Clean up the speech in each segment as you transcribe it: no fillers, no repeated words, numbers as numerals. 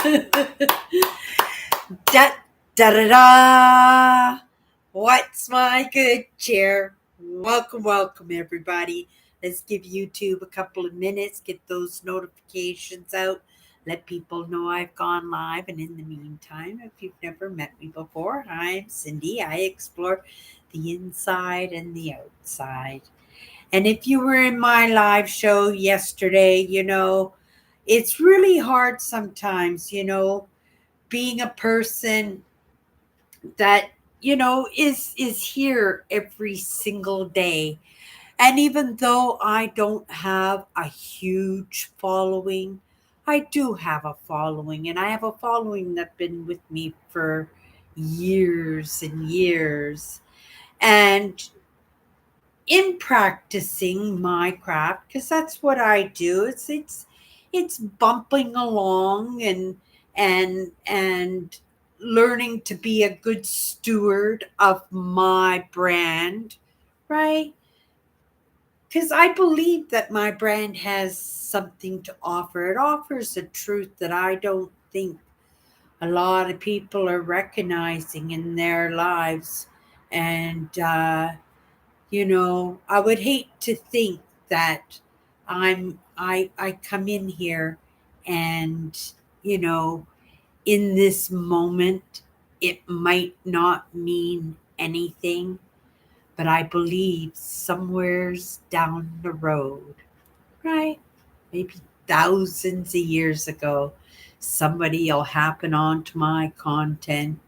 Da da da da. What's my good cheer? Welcome, everybody. Let's give YouTube a couple of minutes, get those notifications out, let people know I've gone live. And in the meantime, if you've never met me before, I'm Cindy. I explore the inside and the outside. And if you were in my live show yesterday, it's really hard sometimes, being a person that is here every single day. And even though I don't have a huge following, I do have a following, and I have a following that's been with me for years and years. And in practicing my craft, because that's what I do, it's bumping along and learning to be a good steward of my brand, right? Because I believe that my brand has something to offer. It offers a truth that I don't think a lot of people are recognizing in their lives. And I would hate to think that I come in here and, you know, in this moment it might not mean anything, but I believe somewheres down the road, right? Maybe thousands of years ago, somebody'll happen onto my content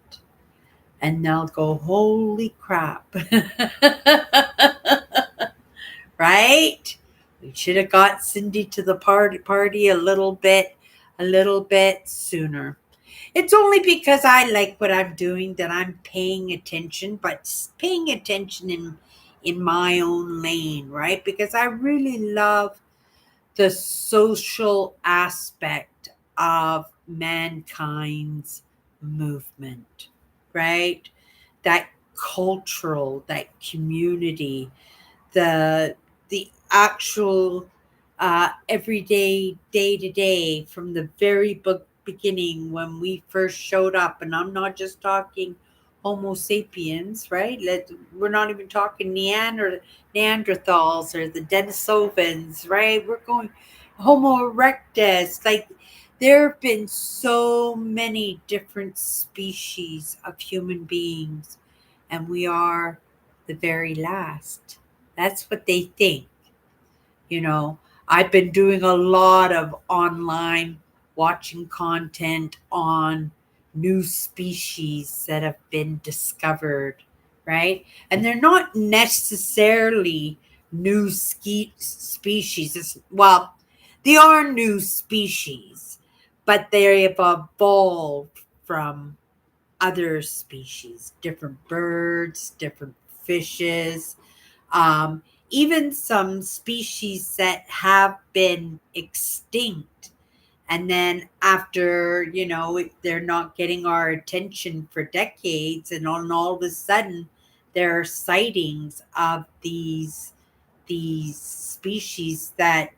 and they'll go, holy crap. Right? We should have got Cindy to the party a little bit sooner. It's only because I like what I'm doing that I'm paying attention, but paying attention in my own lane, right? Because I really love the social aspect of mankind's movement, right? That cultural, that community, the actual everyday day to day from the very beginning when we first showed up. And I'm not just talking Homo sapiens, right? We're not even talking Neanderthals or the Denisovans, right? We're going Homo erectus. Like, there have been so many different species of human beings, and we are the very last. That's what they think. You know, I've been doing a lot of online watching content on new species that have been discovered, right? And they're not necessarily new species. Well, they are new species, but they have evolved from other species, different birds, different fishes, um, even some species that have been extinct. And then after, they're not getting our attention for decades, and all of a sudden there are sightings of these species that,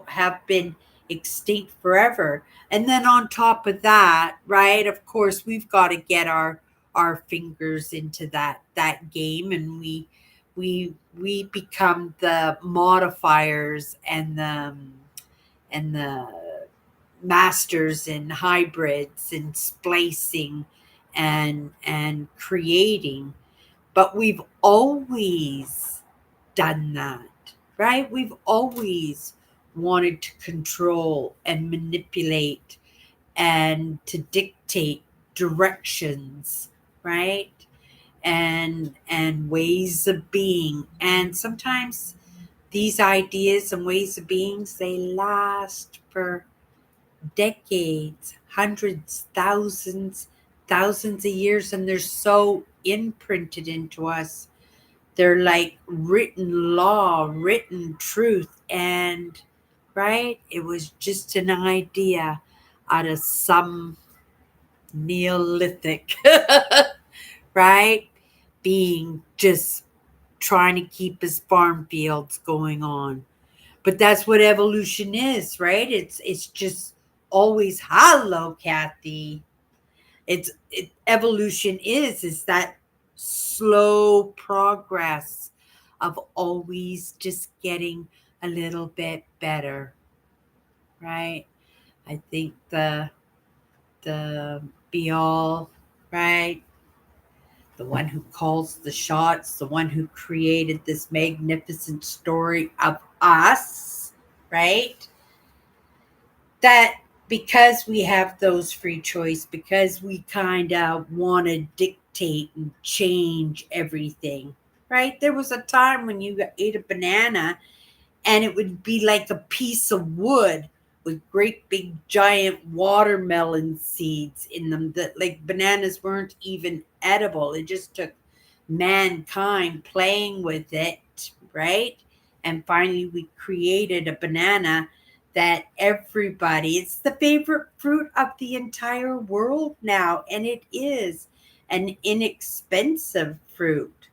have been extinct forever. And then on top of that, right, of course, we've got to get our fingers into that game, and we become the modifiers and the masters in hybrids and splicing and creating. But we've always done that, right? We've always wanted to control and manipulate and to dictate directions, right? And ways of being. And sometimes these ideas and ways of beings, they last for decades, hundreds, thousands of years, and they're so imprinted into us. They're like written law, written truth. And right, it was just an idea out of some Neolithic, right? Being just trying to keep his farm fields going on. But that's what evolution is, right? It's just always, hello, Kathy. Evolution is that slow progress of always just getting a little bit better, right? I think the be all, right? The one who calls the shots, the one who created this magnificent story of us, right? That because we have those free choice, because we kind of want to dictate and change everything, right? There was a time when you ate a banana and it would be like a piece of wood with great big giant watermelon seeds in them, that like bananas weren't even edible. It just took mankind playing with it, right? And finally we created a banana that everybody, it's the favorite fruit of the entire world now, and it is an inexpensive fruit,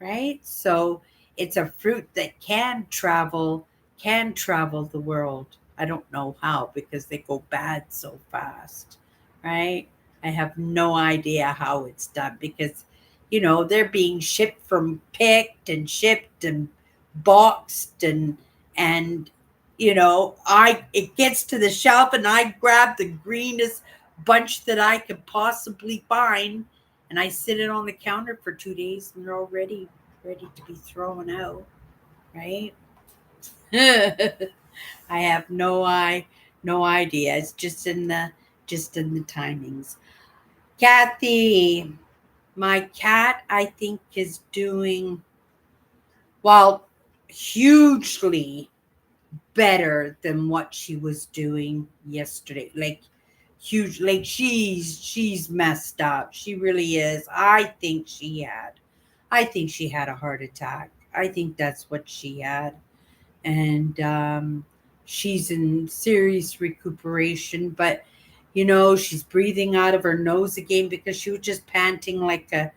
right? So it's a fruit that can travel the world. I don't know how because they go bad so fast, right? I have no idea how it's done because they're being shipped from picked and shipped and boxed and I it gets to the shelf and I grab the greenest bunch that I could possibly find and I sit it on the counter for 2 days and they're already ready to be thrown out, right? I have no idea. It's just in the timings. Kathy, my cat, I think, is doing well, hugely better than what she was doing yesterday. Like huge, like she's messed up. She really is. I think she had a heart attack. I think that's what she had. And she's in serious recuperation, but she's breathing out of her nose again because she was just panting like a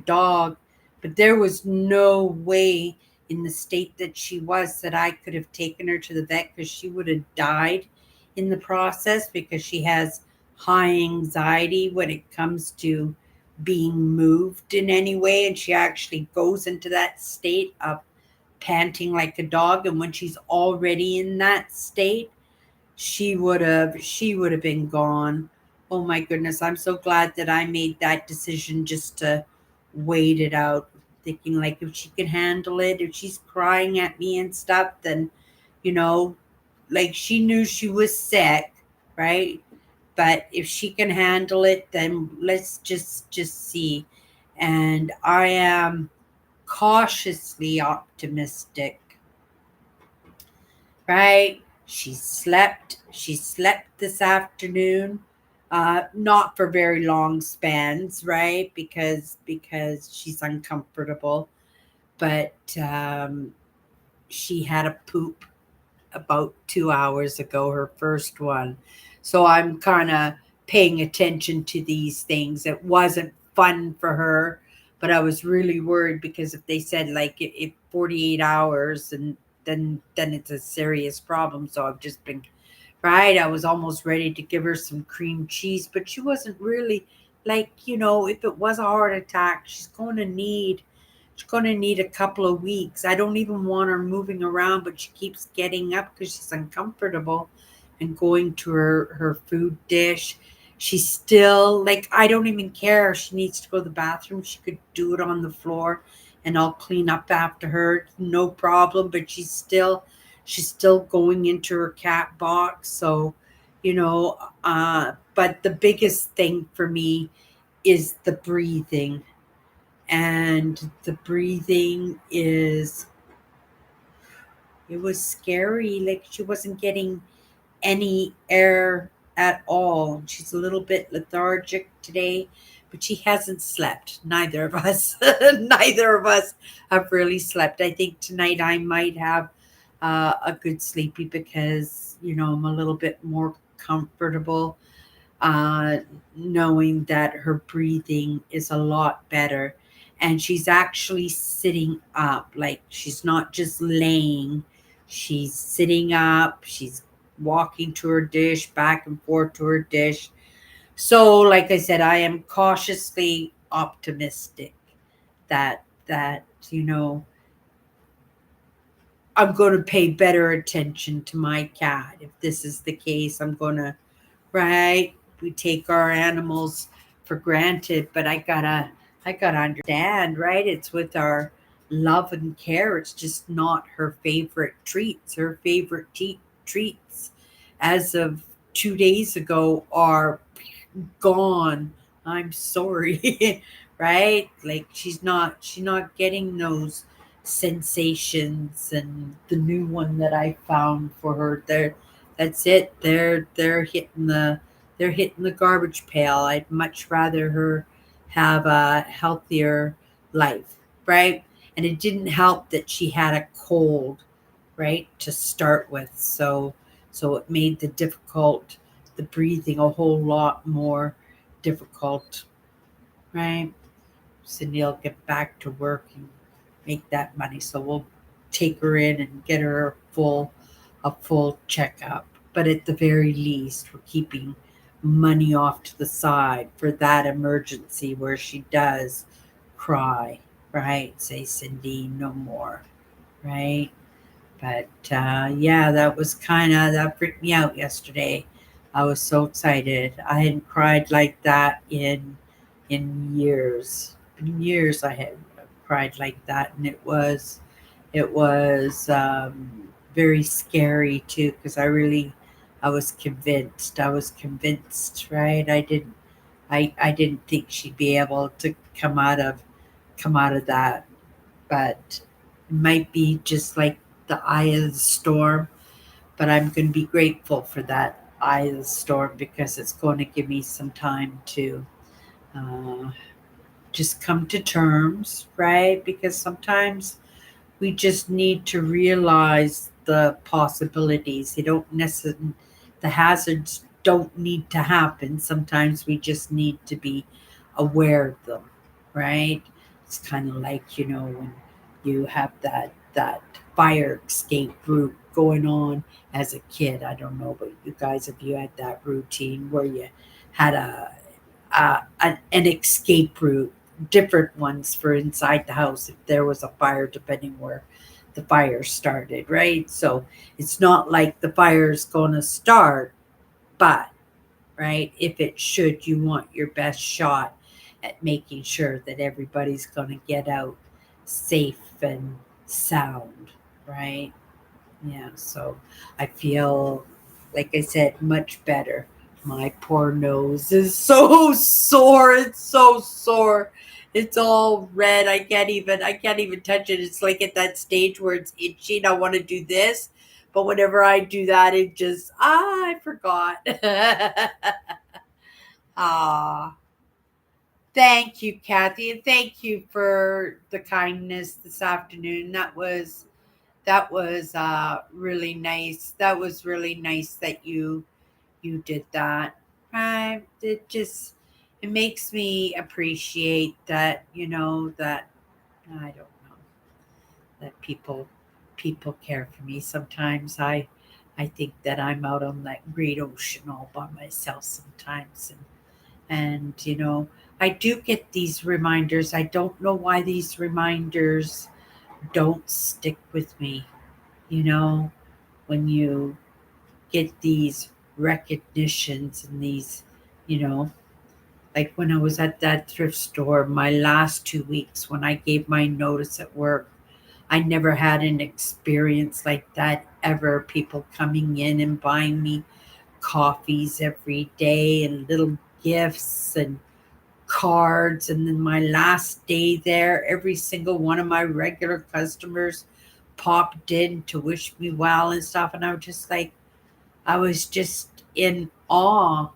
dog. But there was no way in the state that she was that I could have taken her to the vet because she would have died in the process because she has high anxiety when it comes to being moved in any way. And she actually goes into that state of panting like a dog. And when she's already in that state, she would have been gone. Oh my goodness, I'm so glad that I made that decision just to wait it out, thinking like if she can handle it, if she's crying at me and stuff, then you know like she knew she was sick, right? But if she can handle it, then let's just see. And I am cautiously optimistic, right? She slept this afternoon, not for very long spans, right? Because she's uncomfortable, but she had a poop about 2 hours ago, her first one. So I'm kind of paying attention to these things. It wasn't fun for her, but I was really worried because if they said like if 48 hours and then it's a serious problem. So I've just been right. I was almost ready to give her some cream cheese, but she wasn't really like, if it was a heart attack, she's going to need a couple of weeks. I don't even want her moving around, but she keeps getting up because she's uncomfortable and going to her food dish. She's still like, I don't even care. If she needs to go to the bathroom. She could do it on the floor and I'll clean up after her. No problem. But she's still going into her cat box. So, but the biggest thing for me is the breathing, and the breathing is it was scary. Like she wasn't getting any air at all. She's a little bit lethargic today, but she hasn't slept. Neither of us neither of us have really slept. I think tonight I might have a good sleepy because I'm a little bit more comfortable, uh, knowing that her breathing is a lot better. And she's actually sitting up, like she's not just laying, she's sitting up, she's walking to her dish, back and forth to her dish. So, like I said, I am cautiously optimistic that I'm going to pay better attention to my cat. If this is the case, I'm going to, right? We take our animals for granted, but I gotta understand, right? It's with our love and care. It's just not her favorite treats. Her favorite treats, as of 2 days ago, are gone. I'm sorry. Right? Like she's not getting those sensations, and the new one that I found for her, that's it. They're hitting the garbage pail. I'd much rather her have a healthier life, right? And it didn't help that she had a cold, right, to start with. So it made the breathing a whole lot more difficult, right? Cindy will get back to work and make that money. So we'll take her in and get her a full checkup. But at the very least, we're keeping money off to the side for that emergency where she does cry, right? Say, Cindy, no more, right? But yeah, that freaked me out yesterday. I was so excited. I hadn't cried like that in years. In years, I had cried like that, and it was very scary too because I was convinced. I was convinced, right? I didn't think she'd be able to come out of that, but it might be just like the eye of the storm. But I'm going to be grateful for that eye of the storm because it's going to give me some time to uh, just come to terms, right? Because sometimes we just need to realize the possibilities. They don't necessarily, the hazards don't need to happen. Sometimes we just need to be aware of them, right? It's kind of like, when you have that fire escape route going on as a kid. I don't know, but you guys, if you had that routine where you had an escape route, different ones for inside the house if there was a fire, depending where the fire started, right? So it's not like the fire's going to start, but right, if it should, you want your best shot at making sure that everybody's going to get out safe and sound, right? Yeah, so I feel, like I said, much better. My poor nose is so sore. It's so sore. It's all red. I can't even touch it. It's like at that stage where it's itchy and I want to do this. But whenever I do that, it just I forgot. Ah, thank you, Kathy, and thank you for the kindness this afternoon. That was really nice. That was really nice that you did that. It makes me appreciate that, that I don't know, that people care for me. Sometimes I think that I'm out on that great ocean all by myself sometimes, and I do get these reminders. I don't know why these reminders don't stick with me, you know, when you get these recognitions and these, you know, like when I was at that thrift store my last 2 weeks when I gave my notice at work. I never had an experience like that ever. People coming in and buying me coffees every day and little gifts and cards. And then my last day there, every single one of my regular customers popped in to wish me well and stuff. And I was just in awe.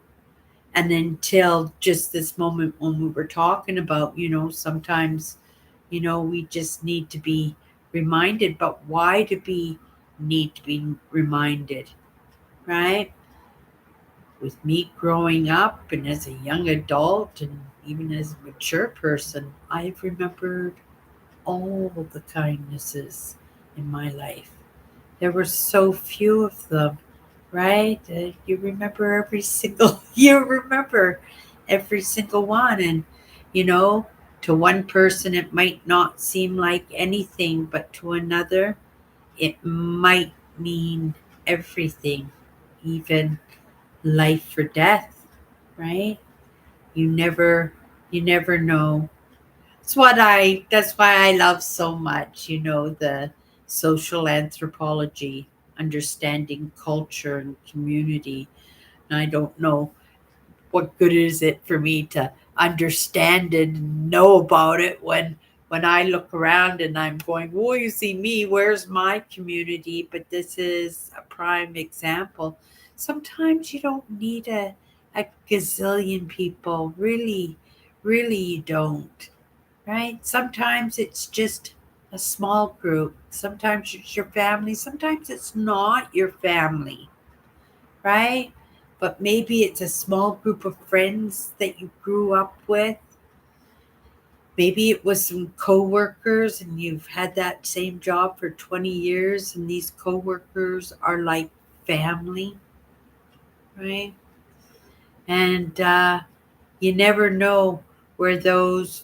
And until just this moment when we were talking about, sometimes, we just need to be reminded. But why do we need to be reminded, right? With me growing up and as a young adult and even as a mature person, I've remembered all the kindnesses in my life. There were so few of them, right? You remember every single you remember every single one, and you know, to one person it might not seem like anything, but to another it might mean everything, even life or death, right? You never you never know. That's why I love so much, the social anthropology, understanding culture and community. And I don't know what good is it for me to understand and know about it when I look around and I'm going, "Oh, you see me, where's my community?" But this is a prime example. Sometimes you don't need a gazillion people. Really, really you don't. Right? Sometimes it's just a small group. Sometimes it's your family. Sometimes it's not your family, right? But maybe it's a small group of friends that you grew up with. Maybe it was some coworkers and you've had that same job for 20 years and these coworkers are like family, right? And you never know where those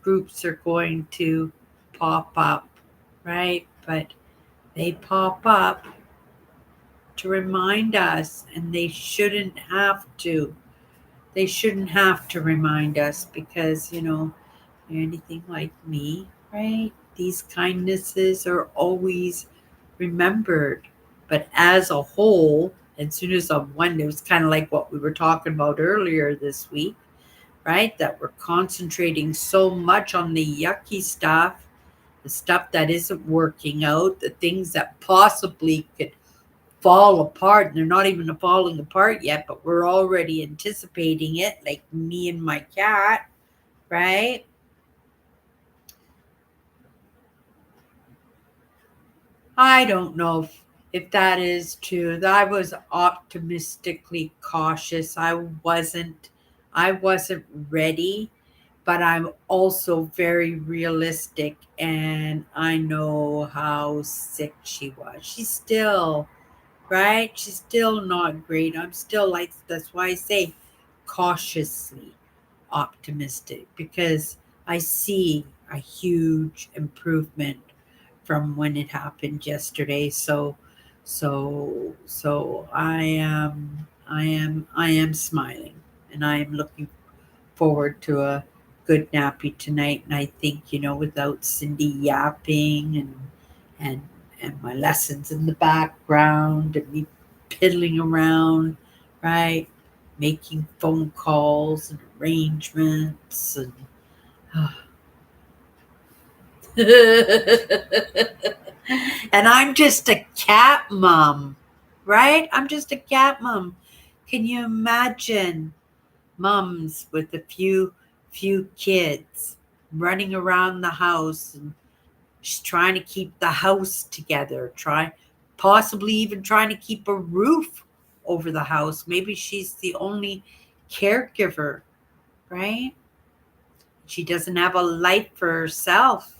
groups are going to pop up, right? But they pop up to remind us, and they shouldn't have to remind us because you're anything like me, right? These kindnesses are always remembered, but as a whole, as soon as one, it was kind of like what we were talking about earlier this week, right? That we're concentrating so much on the yucky stuff, the stuff that isn't working out, the things that possibly could fall apart. And they're not even falling apart yet, but we're already anticipating it, like me and my cat, right? I don't know if that is true. I was optimistically cautious. I wasn't ready, but I'm also very realistic and I know how sick she was. She's still, right? She's still not great. I'm still like, that's why I say cautiously optimistic because I see a huge improvement from when it happened yesterday. So I am smiling and I am looking forward to a good nappy tonight. And I think, without Cindy yapping and and my lessons in the background and me piddling around, right? Making phone calls and arrangements and and I'm just a cat mom, right? I'm just a cat mom. Can you imagine mums with a few kids running around the house and just trying to keep the house together, possibly even trying to keep a roof over the house. Maybe she's the only caregiver, right? She doesn't have a life for herself.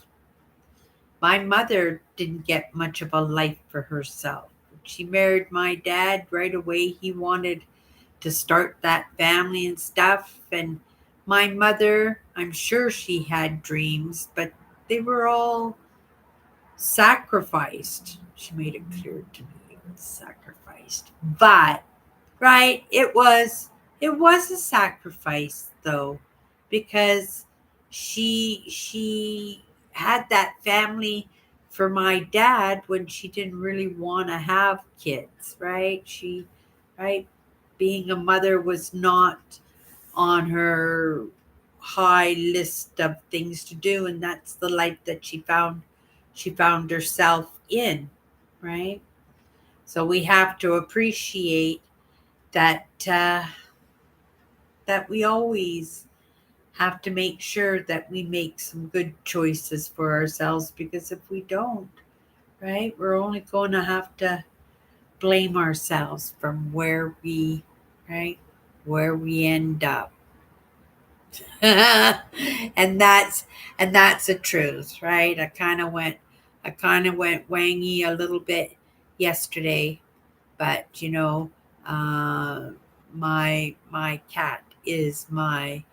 My mother didn't get much of a life for herself. She married my dad right away. He wanted to start that family and stuff. And my mother, I'm sure she had dreams, but they were all sacrificed. She made it clear to me it was sacrificed. But right, it was a sacrifice though, because she had that family for my dad when she didn't really want to have kids, right? Right, being a mother was not on her high list of things to do, and that's the life that she found herself in, right? So we have to appreciate that we always have to make sure that we make some good choices for ourselves, because if we don't, right, we're only going to have to blame ourselves from right, where we end up. and that's the truth, right? I kind of went wangy a little bit yesterday, But uh, my cat is my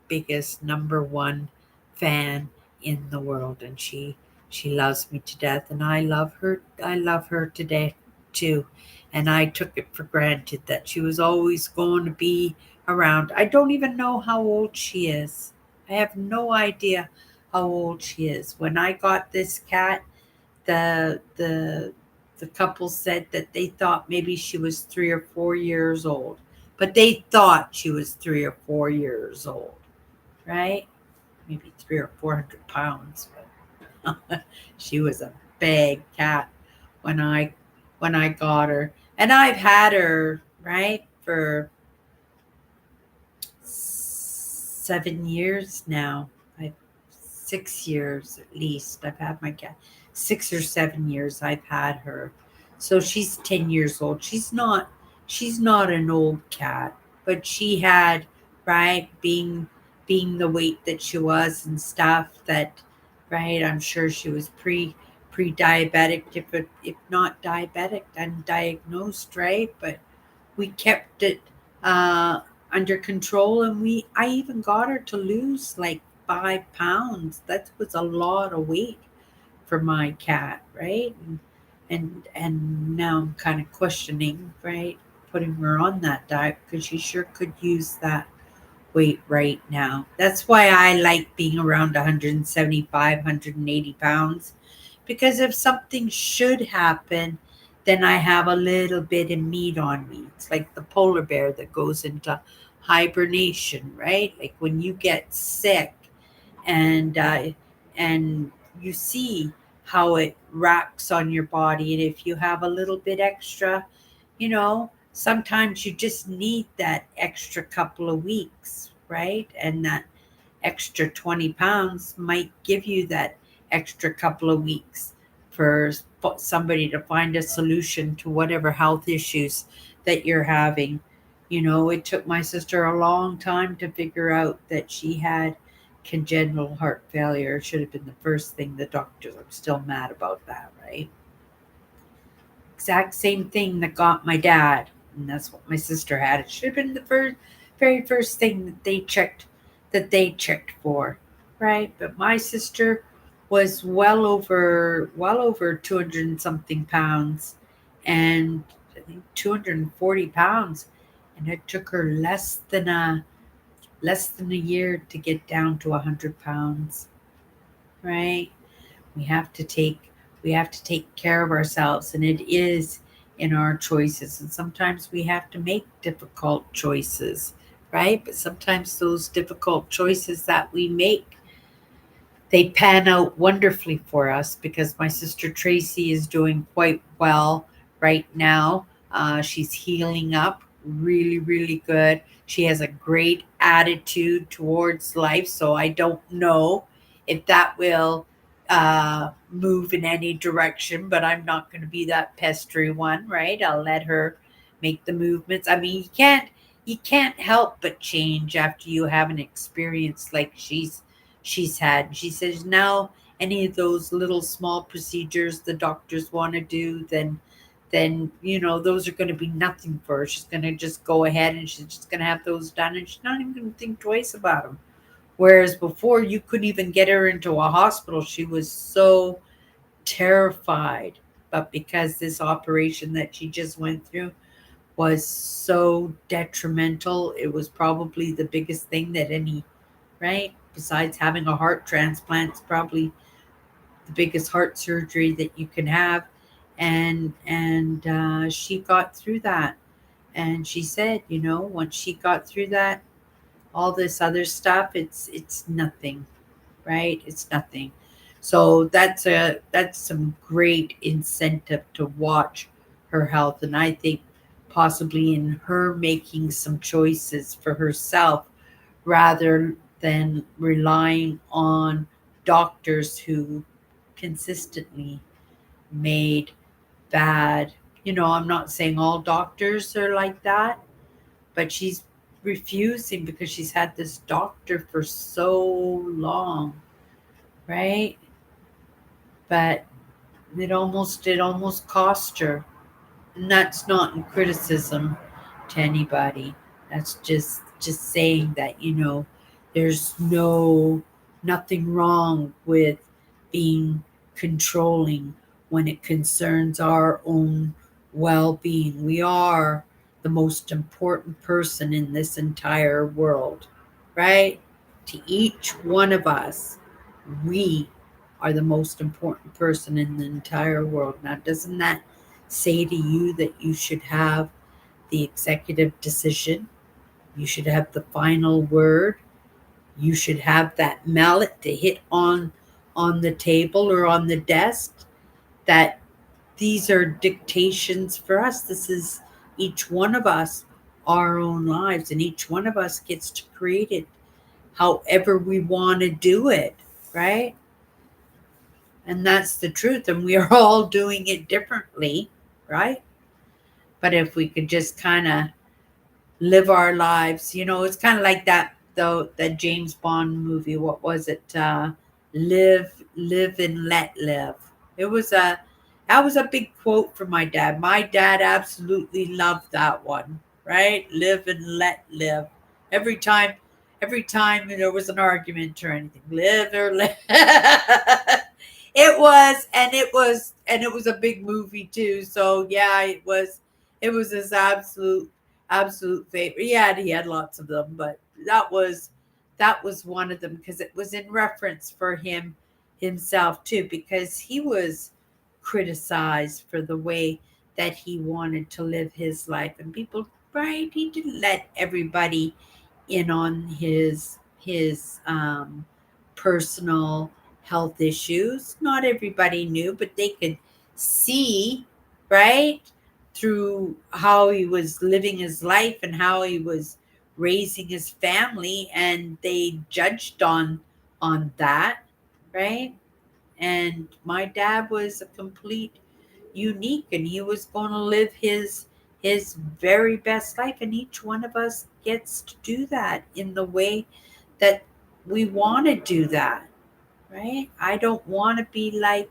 biggest number one fan in the world, and she loves me to death, and I love her today too. And I took it for granted that she was always going to be around. I don't even know how old she is. I have no idea how old she is. When I got this cat, the couple said that they thought maybe she was 3 or 4 years old, but they thought she was 3 or 4 years old, right? Maybe 300 or 400 pounds. But she was a big cat when I got her, and I've had her right for 7 years now. I 6 years at least. I've had my cat 6 or 7 years. I've had her, so she's 10 years old. She's not an old cat, but she had right being the weight that she was and stuff that right. I'm sure she was pre-diabetic, if not diabetic, undiagnosed, right? But we kept it uh, under control, and I even got her to lose like 5 pounds. That was a lot of weight for my cat, right? And now I'm kind of questioning, right, putting her on that diet because she sure could use that weight right now. That's why I like being around 175, 180 pounds, because if something should happen, then I have a little bit of meat on me. It's like the polar bear that goes into hibernation, right? Like when you get sick, and you see how it racks on your body, and if you have a little bit extra, sometimes you just need that extra couple of weeks, right? And that extra 20 pounds might give you that extra couple of weeks for somebody to find a solution to whatever health issues that you're having. It took my sister a long time to figure out that she had congenital heart failure. It should have been the first thing the doctors. I'm still mad about that, right? Exact same thing that got my dad, and that's what my sister had. It should have been the very first thing that they checked for, right? But my sister was well over 200 and something pounds, and I think 240 pounds, and it took her less than a year to get down to 100 pounds, right? We have to take care of ourselves, and it is in our choices, and sometimes we have to make difficult choices, right? But sometimes those difficult choices that we make, they pan out wonderfully for us, because my sister Tracy is doing quite well right now. She's healing up really, really good. She has a great attitude towards life. So I don't know if that will move in any direction, but I'm not going to be that pestery one, right? I'll let her make the movements. I mean, you can't help but change after you have an experience like she's had. She says now any of those little small procedures the doctors want to do, then those are going to be nothing for her. She's going to just go ahead and she's just going to have those done, and she's not even going to think twice about them. Whereas before, you couldn't even get her into a hospital. She was so terrified. But because this operation that she just went through was so detrimental, it was probably the biggest thing that any, right? Besides having a heart transplant, it's probably the biggest heart surgery that you can have. And she got through that. And she said, once she got through that, all this other stuff, it's nothing, right? It's nothing. So that's some great incentive to watch her health, and I think possibly in her making some choices for herself rather than relying on doctors who consistently made bad. I'm not saying all doctors are like that, but she's refusing because she's had this doctor for so long, right? But it almost cost her. And that's not in criticism to anybody. That's just saying that, there's nothing wrong with being controlling when it concerns our own well-being. We are the most important person in this entire world, right? To each one of us, we are the most important person in the entire world. Now, doesn't that say to you that you should have the executive decision? You should have the final word. You should have that mallet to hit on the table or on the desk, that these are dictations for us. This is each one of us, our own lives, and each one of us gets to create it however we want to do it, right? And that's the truth. And we are all doing it differently, right? But if we could just kind of live our lives, it's kind of like that, though, that James Bond movie. What was it? Live and let live. It was that was a big quote from my dad. My dad absolutely loved that one, right? Live and let live. Every time, every time there was an argument or anything, live or let. It was a big movie too. So yeah, it was his absolute favorite. He had lots of them, but that was one of them, because it was in reference for himself too, because he was criticized for the way that he wanted to live his life, and people, right, he didn't let everybody in on his personal health issues. Not everybody knew, but they could see, right, through how he was living his life and how he was raising his family, and they judged on that, right? And my dad was a complete unique, and he was going to live his very best life, and each one of us gets to do that in the way that we want to do that, right? I don't want to be like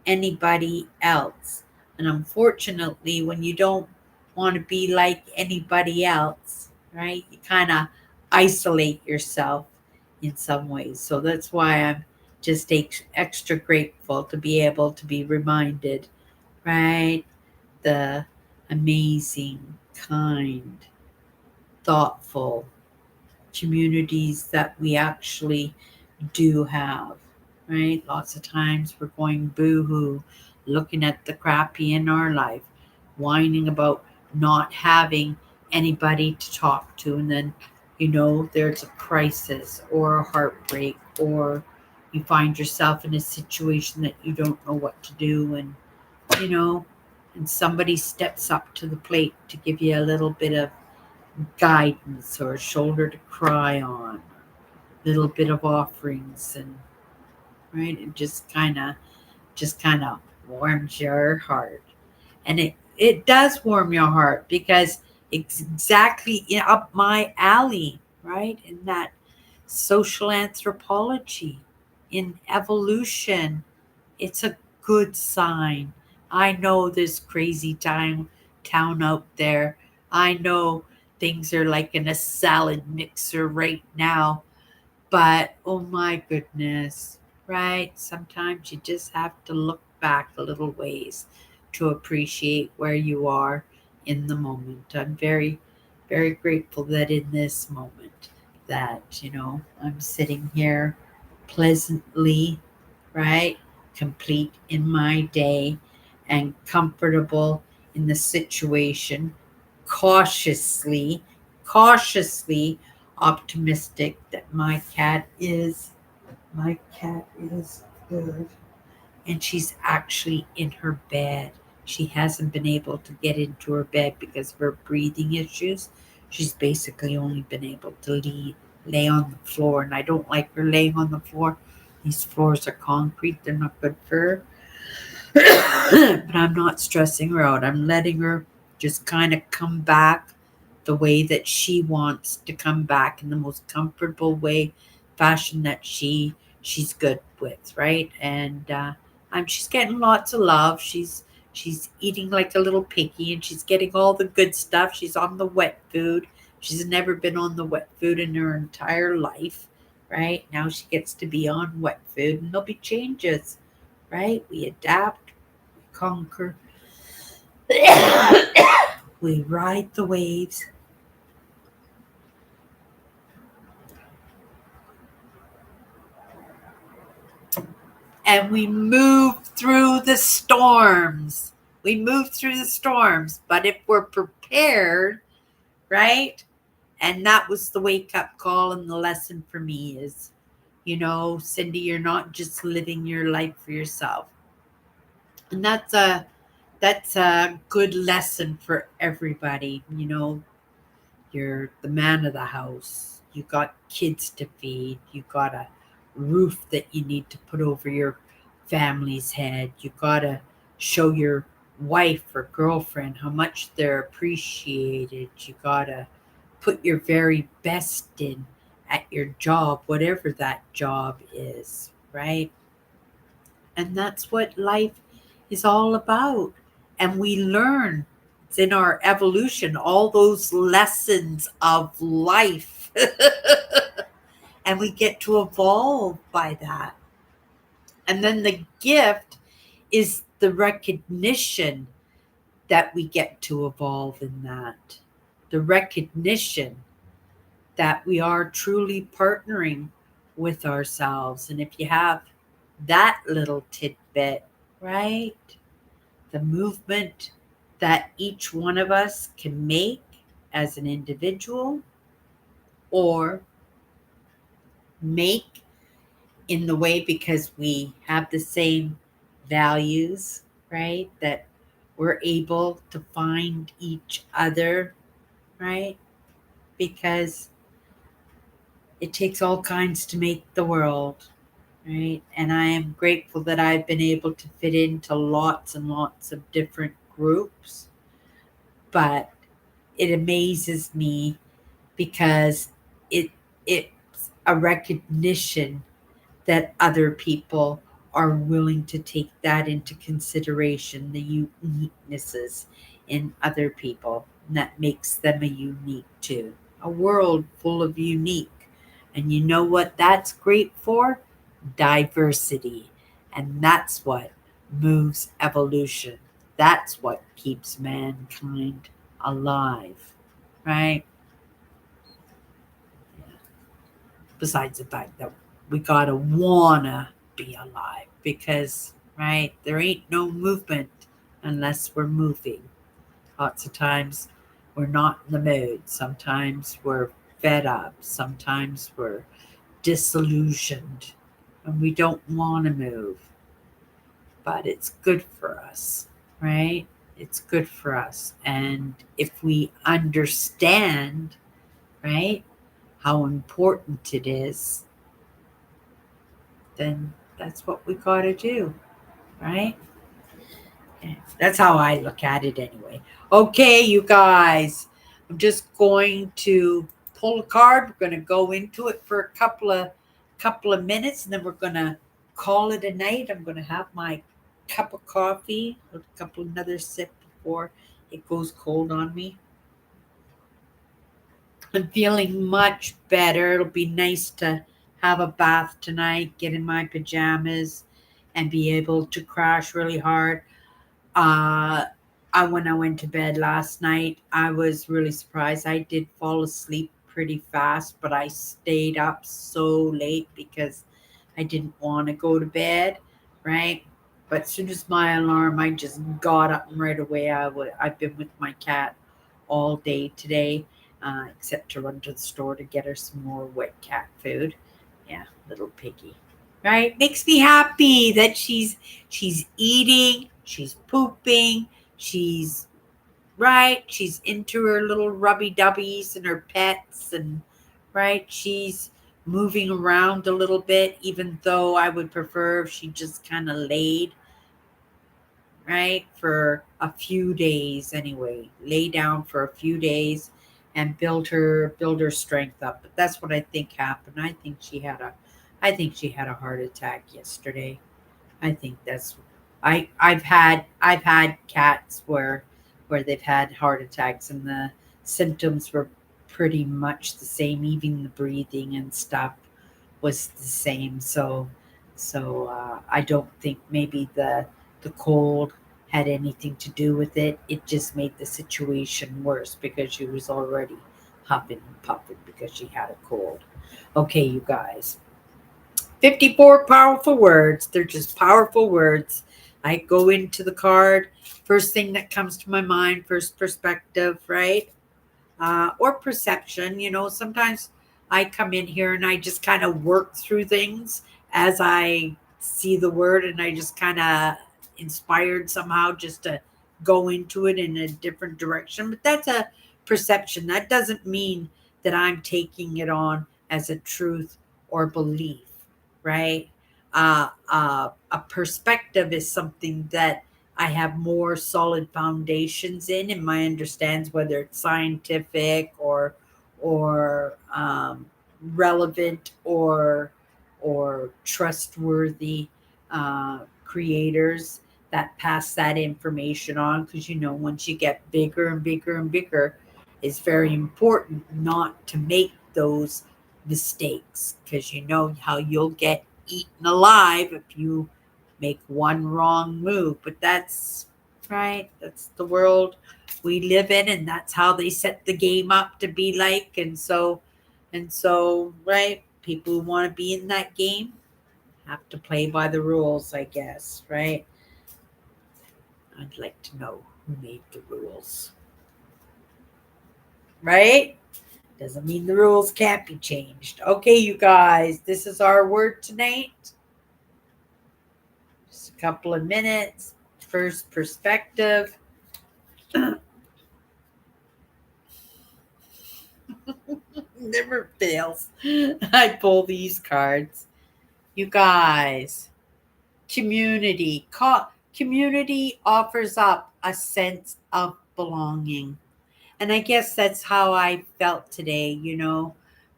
anybody else. And unfortunately, when you don't want to be like anybody else, right, you kind of isolate yourself in some ways. So that's why I'm just extra grateful to be able to be reminded, right? The amazing, kind, thoughtful communities that we actually do have, right? Lots of times we're going boo-hoo, looking at the crappy in our life, whining about not having anybody to talk to, and then there's a crisis or a heartbreak, or you find yourself in a situation that you don't know what to do, and you know and somebody steps up to the plate to give you a little bit of guidance or a shoulder to cry on, little bit of offerings, and right, it just kind of warms your heart. And it does warm your heart, because it's exactly up my alley, right? In that social anthropology, in evolution, it's a good sign. I know this crazy town out there. I know things are like in a salad mixer right now, but oh my goodness, right? Sometimes you just have to look back a little ways to appreciate where you are in the moment. I'm very, very grateful that in this moment that, I'm sitting here pleasantly, right? Complete in my day and comfortable in the situation, cautiously, cautiously optimistic that my cat is good, and she's actually in her bed. She hasn't been able to get into her bed because of her breathing issues. She's basically only been able to lay on the floor, and I don't like her laying on the floor. These floors are concrete, they're not good for her. But I'm not stressing her out. I'm letting her just kind of come back the way that she wants to come back, in the most comfortable way, fashion that she's good with, right? And she's getting lots of love. She's eating like a little piggy and she's getting all the good stuff. She's on the wet food. She's never been on the wet food in her entire life, right? Now she gets to be on wet food and there'll be changes, right? We adapt, we conquer, we ride the waves, and we move through the storms. We move through the storms, but if we're prepared, right? And that was the wake up call and the lesson for me is, Cindy, you're not just living your life for yourself. And that's a good lesson for everybody. You're the man of the house. You got kids to feed. You got a roof that you need to put over your family's head. You got to show your wife or girlfriend how much they're appreciated. You got to put your very best in at your job, whatever that job is, right? And that's what life is all about. And we learn it's in our evolution, all those lessons of life. And we get to evolve by that. And then the gift is the recognition that we get to evolve in that. The recognition that we are truly partnering with ourselves. And if you have that little tidbit, right? The movement that each one of us can make as an individual or make in the way because we have the same values, right? That we're able to find each other, right? Because it takes all kinds to make the world, right? And I am grateful that I've been able to fit into lots and lots of different groups. But it amazes me because it it's a recognition that other people are willing to take that into consideration, the uniquenesses in other people. And that makes them a unique too. A world full of unique. And you know what that's great for? Diversity. And that's what moves evolution. That's what keeps mankind alive, right? Besides the fact that we gotta wanna be alive because, right, there ain't no movement unless we're moving. Lots of times we're not in the mood. Sometimes we're fed up. Sometimes we're disillusioned and we don't want to move. But it's good for us, right? It's good for us. And if we understand, right, how important it is, then that's what we got to do, right? Yeah, that's how I look at it anyway. Okay, you guys, I'm just going to pull a card. We're going to go into it for a couple of minutes, and then we're going to call it a night. I'm going to have my cup of coffee, a couple another sip before it goes cold on me. I'm feeling much better. It'll be nice to have a bath tonight, get in my pajamas, and be able to crash really hard. Uh, when I went to bed last night, I was really surprised. I did fall asleep pretty fast, but I stayed up so late because I didn't want to go to bed, right? But as soon as my alarm, I just got up and right away. I've been with my cat all day today, except to run to the store to get her some more wet cat food. Yeah, little piggy. Right? Makes me happy that she's eating, she's pooping, she's right, she's into her little rubby dubbies and her pets and right, she's moving around a little bit, even though I would prefer if she just kind of laid, right, for a few days anyway. Lay down for a few days and build her strength up. But that's what I think happened. I think she had a heart attack yesterday. I think that's I've had cats where they've had heart attacks and the symptoms were pretty much the same. Even the breathing and stuff was the same. So I don't think maybe the cold had anything to do with it. It just made the situation worse because she was already huffing and puffing because she had a cold. Okay, you guys. 54 powerful words. They're just powerful words. I go into the card. First thing that comes to my mind, first perspective, right? Or perception. Sometimes I come in here and I just kind of work through things as I see the word, and I just kind of inspired somehow just to go into it in a different direction. But that's a perception. That doesn't mean that I'm taking it on as a truth or belief, right? A perspective is something that I have more solid foundations in my understands, whether it's scientific or relevant or trustworthy creators that pass that information on. Because once you get bigger and bigger and bigger, it's very important not to make those mistakes, because you know how you'll get eaten alive if you make one wrong move. But that's right. That's the world we live in, and that's how they set the game up to be like. And so, right, people who want to be in that game have to play by the rules, I guess, right? I'd like to know who made the rules, right? Doesn't mean the rules can't be changed. Okay, you guys, this is our word tonight. Just a couple of minutes. First perspective. Never fails. I pull these cards. You guys, community. Community offers up a sense of belonging. And I guess that's how I felt today,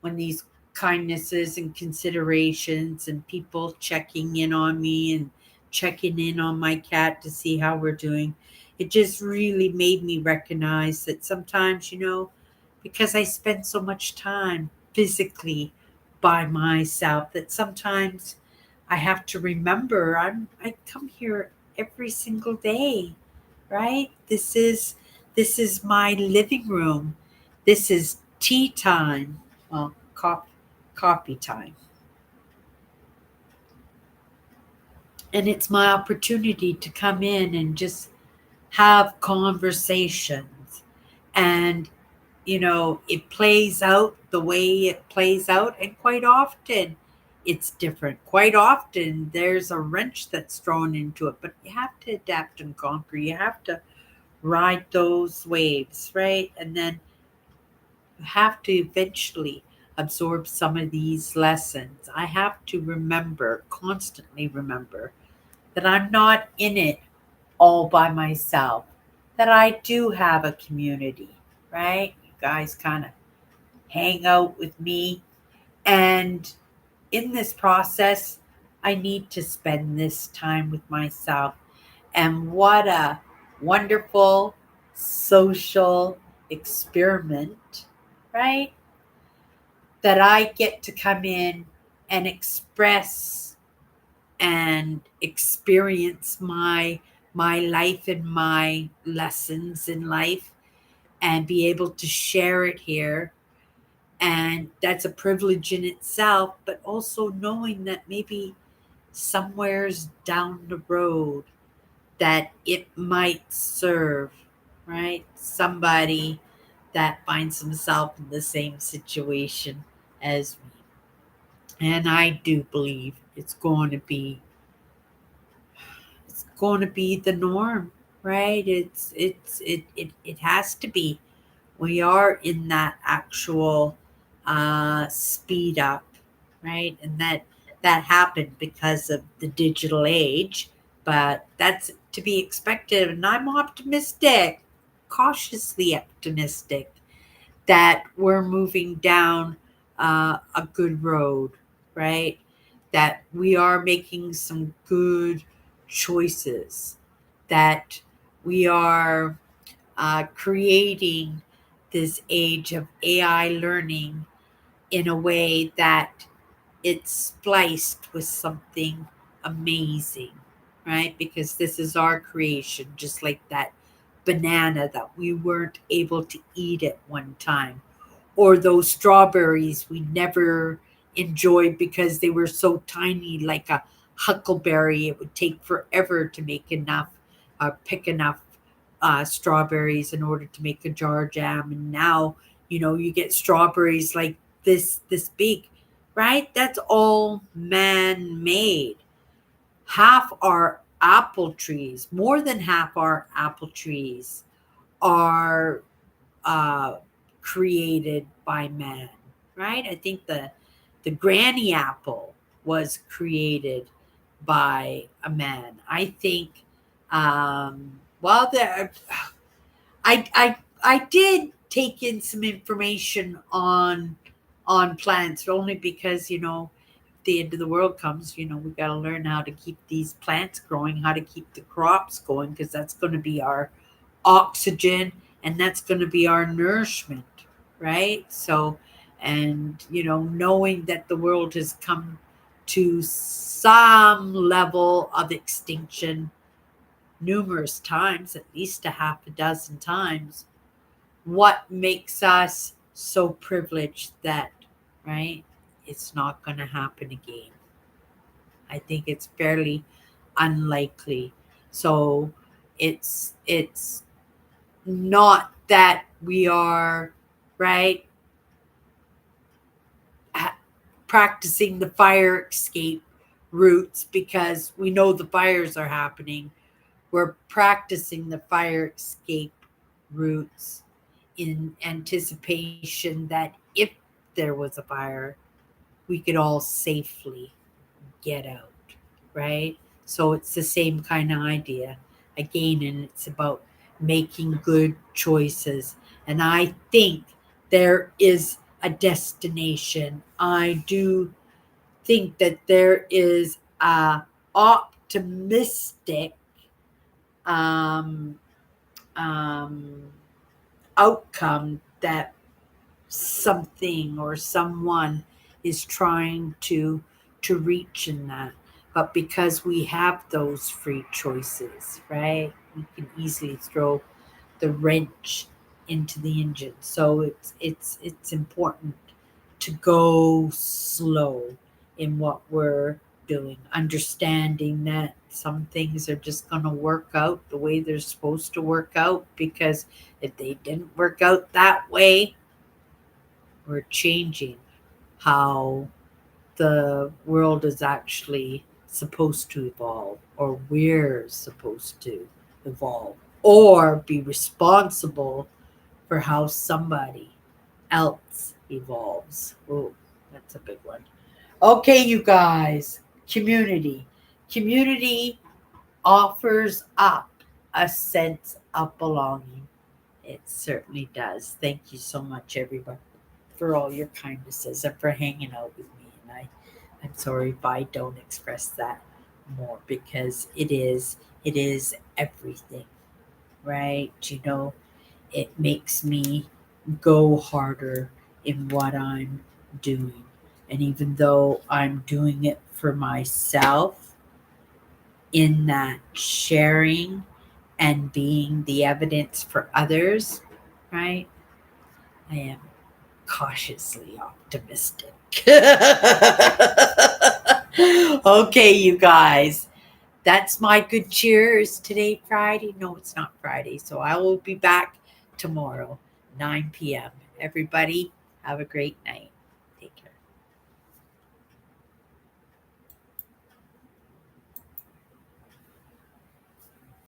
when these kindnesses and considerations and people checking in on me and checking in on my cat to see how we're doing. It just really made me recognize that sometimes, because I spend so much time physically by myself, that sometimes I have to remember I come here every single day, right? This is my living room. This is tea time. Well, coffee time. And it's my opportunity to come in and just have conversations. And it plays out the way it plays out, and quite often it's different. Quite often there's a wrench that's thrown into it, but you have to adapt and conquer. You have to ride those waves, right? And then you have to eventually absorb some of these lessons. I have to remember, constantly remember, that I'm not in it all by myself, that I do have a community, right? You guys kind of hang out with me. And in this process, I need to spend this time with myself. And what a wonderful social experiment, right? That I get to come in and express and experience my life and my lessons in life, and be able to share it here. And that's a privilege in itself, but also knowing that maybe somewheres down the road that it might serve, right? Somebody that finds himself in the same situation as me. And I do believe it's going to be the norm, right? It has to be. We are in that actual speed up, right? And that happened because of the digital age, but that's to be expected. And I'm optimistic, cautiously optimistic, that we're moving down a good road, right? That we are making some good choices, that we are creating this age of AI learning in a way that it's spliced with something amazing, right? Because this is our creation, just like that banana that we weren't able to eat at one time, or those strawberries we never enjoyed because they were so tiny, like a huckleberry. It would take forever to make enough, pick enough strawberries in order to make a jar jam. And now, you get strawberries like this big, right? That's all man made. Half our apple trees, more than half our apple trees, are uh, created by man, right? I think the granny apple was created by a man. I think, well, I did take in some information on plants, only because the end of the world comes. We got to learn how to keep these plants growing, how to keep the crops going, because that's going to be our oxygen, and that's going to be our nourishment, right? So, and knowing that the world has come to some level of extinction numerous times, at least a half a dozen times, what makes us so privileged that, right, it's not going to happen again? I think it's fairly unlikely. So it's not that we are, right, practicing the fire escape routes because we know the fires are happening. We're practicing the fire escape routes in anticipation that if there was a fire, we could all safely get out, right? So it's the same kind of idea again, and it's about making good choices. And I think there is a destination. I do think that there is a optimistic um, um, outcome that something or someone is trying to reach in that. But because we have those free choices, right, we can easily throw the wrench into the engine. So it's important to go slow in what we're doing, understanding that some things are just going to work out the way they're supposed to work out, because if they didn't work out that way, we're changing how the world is actually supposed to evolve, or we're supposed to evolve, or be responsible for how somebody else evolves. Oh, that's a big one. Okay, you guys, community. Community offers up a sense of belonging. It certainly does. Thank you so much, everybody, for all your kindnesses and for hanging out with me. And I'm sorry if I don't express that more, because it is everything, right? It makes me go harder in what I'm doing. And even though I'm doing it for myself, in that sharing and being the evidence for others, right? I am cautiously optimistic. Okay, you guys. That's my good cheers today, Friday. No, it's not Friday. So I will be back tomorrow, 9 p.m. Everybody, have a great night.